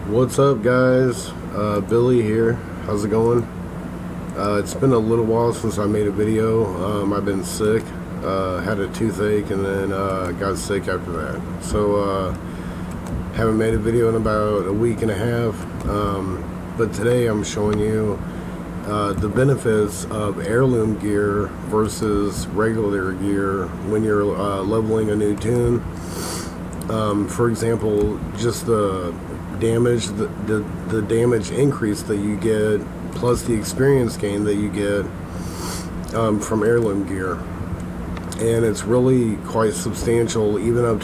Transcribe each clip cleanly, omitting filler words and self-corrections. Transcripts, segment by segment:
What's up, guys? Billy here. How's it going? It's been a little while since I made a video. I've been sick, had a toothache, and then got sick after that. So haven't made a video in about a week and a half. But today I'm showing you the benefits of heirloom gear versus regular gear when you're leveling a new tune. For example, just the damage, the damage increase that you get, plus the experience gain that you get from heirloom gear, and it's really quite substantial, even up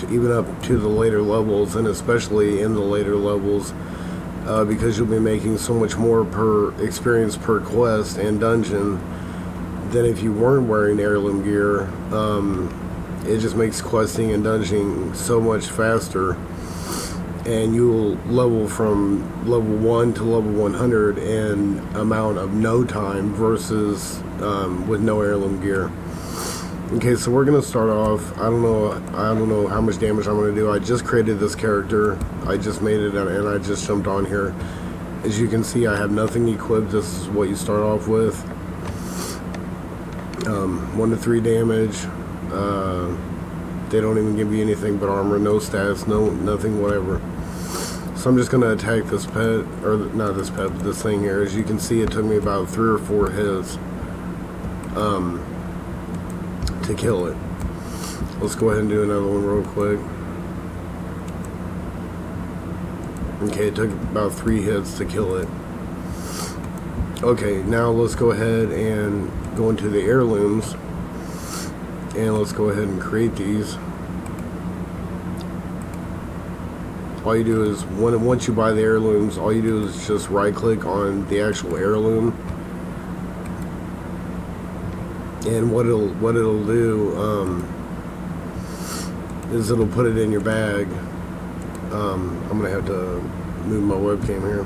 to the later levels, and especially in the later levels, because you'll be making so much more per experience per quest and dungeon than if you weren't wearing heirloom gear. It just makes questing and dungeoning so much faster, and you'll level from level 1 to level 100 in amount of no time versus with no heirloom gear. Okay, so we're gonna start off. I don't know how much damage I'm gonna do. I just created this character. I just made it and I just jumped on here. As you can see, I have nothing equipped. This is what you start off with. 1 to 3 damage. They don't even give you anything but armor, no stats, nothing, whatever. So I'm just gonna attack this pet, or not this pet, but this thing here. As you can see, it took me about 3 or 4 hits to kill it. Let's go ahead and do another one real quick. Okay, it took about 3 hits to kill it. Okay, now let's go ahead and go into the heirlooms. And let's go ahead and create these. All you do is, once you buy the heirlooms, all you do is just right click on the actual heirloom. And what it'll do is it'll put it in your bag. I'm gonna have to move my webcam here.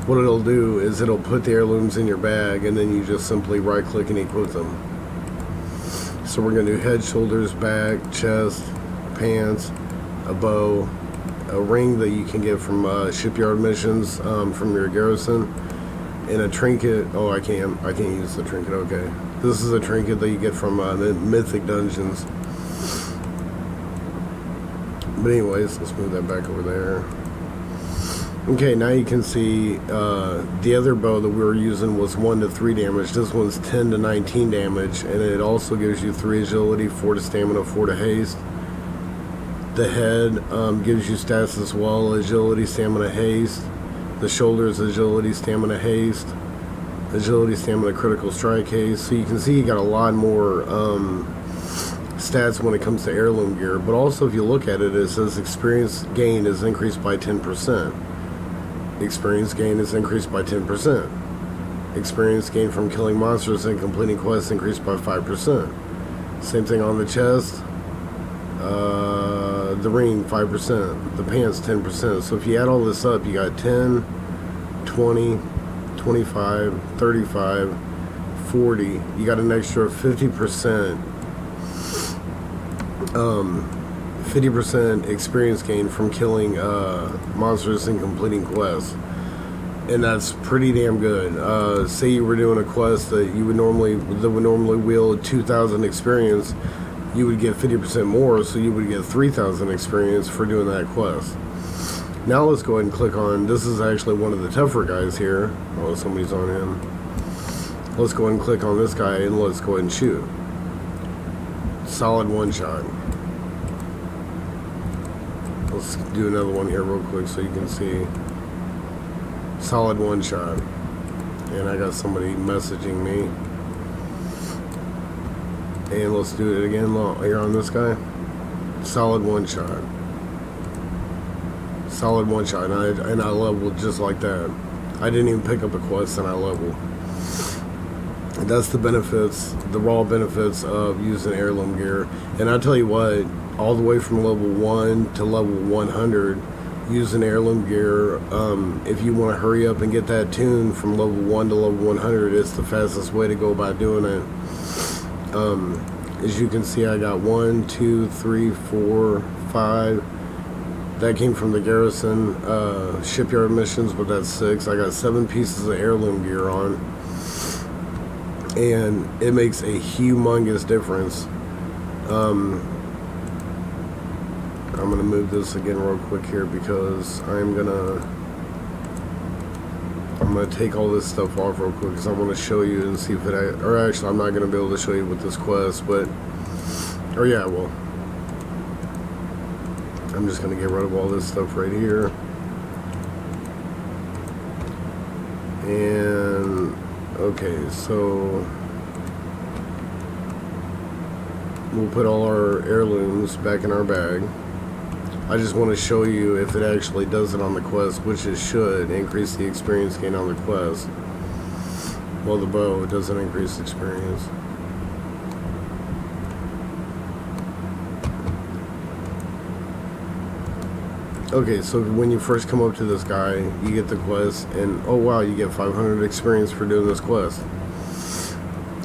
What it'll do is it'll put the heirlooms in your bag, and then you just simply right click and equip them. So we're going to do head, shoulders, back, chest, pants, a bow, a ring that you can get from shipyard missions from your garrison, and a trinket. Oh, I can't use the trinket. Okay, this is a trinket that you get from the mythic dungeons. But anyways, let's move that back over there. Okay, now you can see the other bow that we were using was 1 to 3 damage. This one's 10 to 19 damage, and it also gives you 3 agility, 4 to stamina, 4 to haste. The head gives you stats as well: agility, stamina, haste. The shoulders, agility, stamina, haste. Agility, stamina, critical strike, haste. So you can see you got a lot more stats when it comes to heirloom gear. But also, if you look at it, it says experience gain is increased by 10%. Experience gain is increased by 10%. Experience gain from killing monsters and completing quests increased by 5%. Same thing on the chest. The ring, 5%. The pants, 10%. So if you add all this up, you got 10, 20, 25, 35, 40. You got an extra 50%. 50% experience gain from killing monsters and completing quests, and that's pretty damn good. Say you were doing a quest that would normally wield 2,000 experience, you would get 50% more, so you would get 3,000 experience for doing that quest. Now let's go ahead and click on. This is actually one of the tougher guys here. Oh, somebody's on him. Let's go ahead and click on this guy, and let's go ahead and shoot. Solid one shot. Let's do another one here real quick so you can see. Solid one shot. And I got somebody messaging me. And let's do it again here on this guy. Solid one shot. Solid one shot. And I leveled just like that. I didn't even pick up a quest and I leveled. And that's the benefits, the raw benefits of using heirloom gear. And I'll tell you what, all the way from level 1 to level 100, using heirloom gear, if you want to hurry up and get that tune from level 1 to level 100, it's the fastest way to go about doing it. As you can see, I got 1, 2, 3, 4, 5. That came from the garrison shipyard missions, but that's 6. I got 7 pieces of heirloom gear on, and it makes a humongous difference. I'm gonna move this again real quick here because I'm gonna take all this stuff off real quick because I want to show you and see if it, or actually I'm not gonna be able to show you with this quest, but, or yeah, well, I'm just going to get rid of all this stuff right here. And, okay, so we'll put all our heirlooms back in our bag. I just want to show you if it actually does it on the quest, which it should increase the experience gain on the quest. Well, the bow doesn't increase experience. Okay, so when you first come up to this guy, you get the quest, and oh wow, you get 500 experience for doing this quest.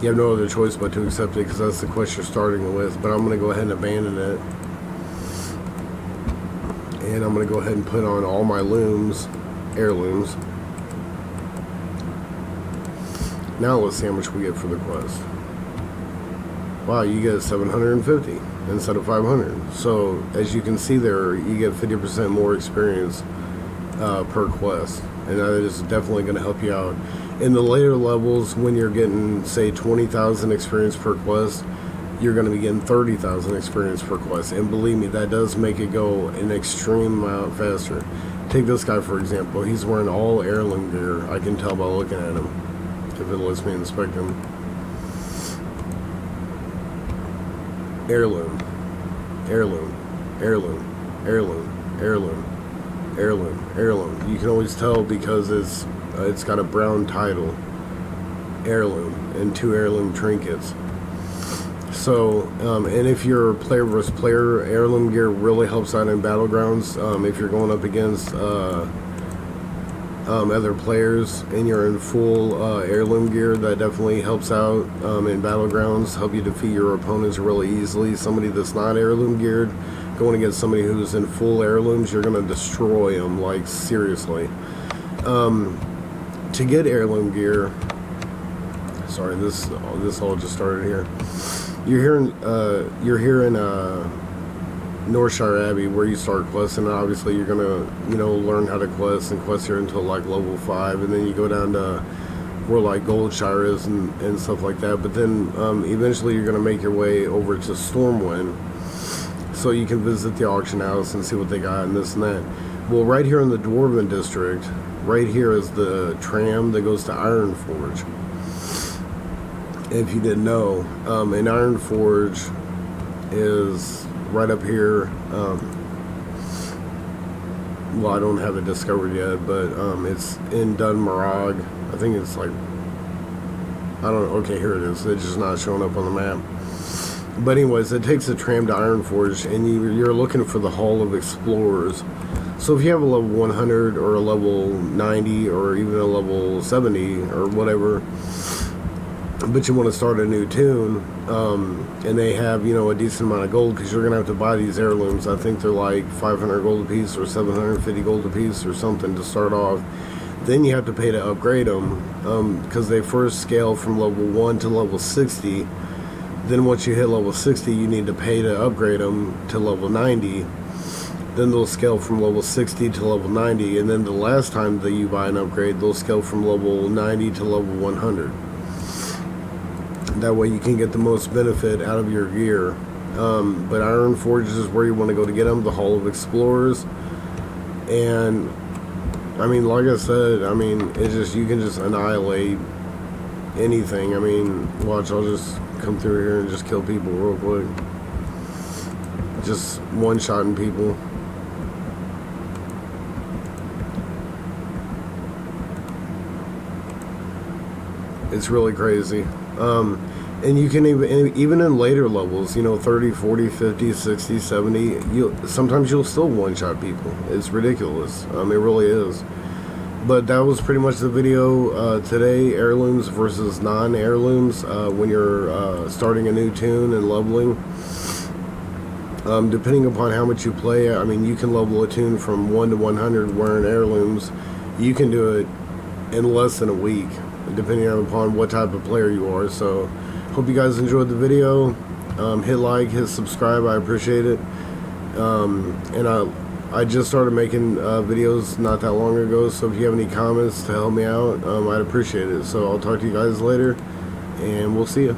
You have no other choice but to accept it because that's the quest you're starting with, but I'm going to go ahead and abandon it. And I'm going to go ahead and put on all my heirlooms. Now let's see how much we get for the quest. Wow, you get 750 instead of 500. So as you can see there, you get 50% more experience per quest, and that is definitely going to help you out. In the later levels, when you're getting, say, 20,000 experience per quest, you're going to be getting 30,000 experience per quest, and believe me, that does make it go an extreme amount faster. Take this guy for example. He's wearing all heirloom gear. I can tell by looking at him if it lets me inspect him. Heirloom, heirloom, heirloom, heirloom, heirloom, heirloom, heirloom. You can always tell because it's got a brown title, heirloom, and 2 heirloom trinkets. So, and if you're player versus player, heirloom gear really helps out in battlegrounds. If you're going up against other players and you're in full heirloom gear, that definitely helps out in battlegrounds, help you defeat your opponents really easily. Somebody that's not heirloom geared, going against somebody who's in full heirlooms, you're going to destroy them, like seriously. To get heirloom gear, sorry, this all just started here. You're here in Northshire Abbey, where you start quests, and obviously you're gonna, learn how to quest and quest here until like level 5, and then you go down to where like Goldshire is and stuff like that. But then eventually you're gonna make your way over to Stormwind, so you can visit the auction house and see what they got and this and that. Well, right here in the Dwarven district, right here is the tram that goes to Ironforge. If you didn't know, and Ironforge is right up here. Well, I don't have it discovered yet, but it's in Dunmarog. I think it's like, I don't know. Okay, here it is. It's just not showing up on the map. But anyways, it takes a tram to Ironforge, and you're looking for the Hall of Explorers. So if you have a level 100 or a level 90 or even a level 70 or whatever, but you want to start a new tune, and they have, a decent amount of gold, because you're going to have to buy these heirlooms. I think they're like 500 gold a piece or 750 gold a piece or something to start off. Then you have to pay to upgrade them, because they first scale from level 1 to level 60. Then once you hit level 60, you need to pay to upgrade them to level 90. Then they'll scale from level 60 to level 90, and then the last time that you buy an upgrade, they'll scale from level 90 to level 100. That way you can get the most benefit out of your gear. But Ironforge is where you want to go to get them, the Hall of Explorers. And, I mean, like I said, I mean, it's just, you can just annihilate anything. I mean, watch, I'll just come through here and just kill people real quick. Just one-shotting people. It's really crazy. And you can even in later levels, 30, 40, 50, 60, 70, sometimes you'll still one-shot people. It's ridiculous. It really is. But that was pretty much the video today. Heirlooms versus non-heirlooms when you're starting a new tune and leveling. Depending upon how much you play, I mean, you can level a tune from 1 to 100, where in heirlooms you can do it in less than a week, depending upon what type of player you are. So hope you guys enjoyed the video. Hit like, hit subscribe, I appreciate it. And I just started making videos not that long ago, so if you have any comments to help me out, I'd appreciate it. So I'll talk to you guys later, and we'll see you.